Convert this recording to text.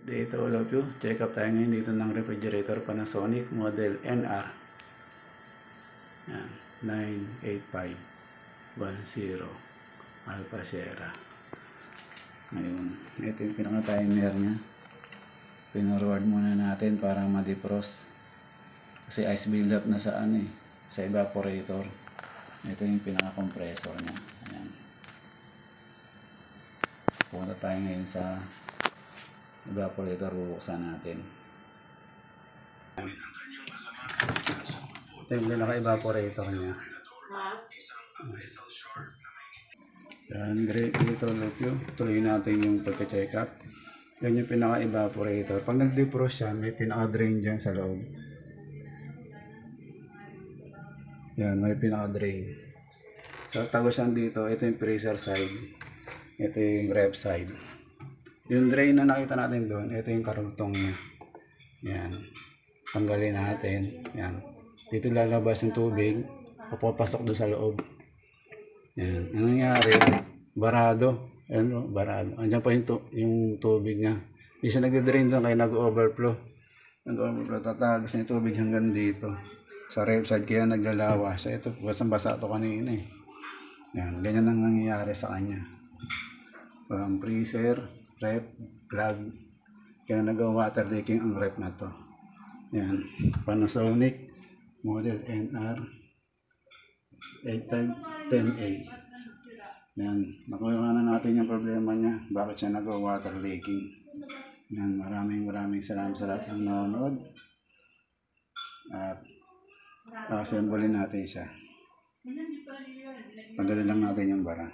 Dito all of you, check up tayo ngayon dito ng refrigerator Panasonic model NR. Yan, 98510 Alpha Sierra. Ngayon, ito yung pinaka-timer nya. Pinorward muna natin para ma-defrost. Kasi ice build-up na sa sa evaporator. Ito yung pinaka-compressor nya. Ayan. Punta tayo ngayon sa evaporator, bubuksan natin. Ito yung pinaka-evaporator nya. Yan, dito look yun. Tuloy natin yung pagka-check up. Yan yung pinaka-evaporator. Pag nag-defrost yan, may pinaka-drain dyan sa loob. Yan, may pinaka-drain. So, tagos yan dito. Ito yung freezer side. Ito yung ref side. Yung drain na nakita natin doon, ito yung karugtong niya. Yan. Tanggalin natin. Yan. Dito lalabas yung tubig. Papapasok doon sa loob. Yan. Ano nangyari? Barado. Ano? Barado. Andiyan pa yung tubig niya. Hindi siya nagde-drain doon kaya nag-overflow. Nag-overflow. Tatagas na yung tubig hanggang dito. Sa ref side kaya naglalawas. So, ito, basang-basa ito kanina eh. Yan. Ganyan ang nangyayari sa kanya. From freezer, ref, plug. Kaya nag-water leaking ang ref na to. Yan. Panasonic model NR 8510A. Yan. Nakuha na natin yung problema niya. Bakit siya nag-water leaking. Yan. Maraming salamat sa lahat ng nanonood. At assemble natin siya. Tanggalin lang natin yung bara.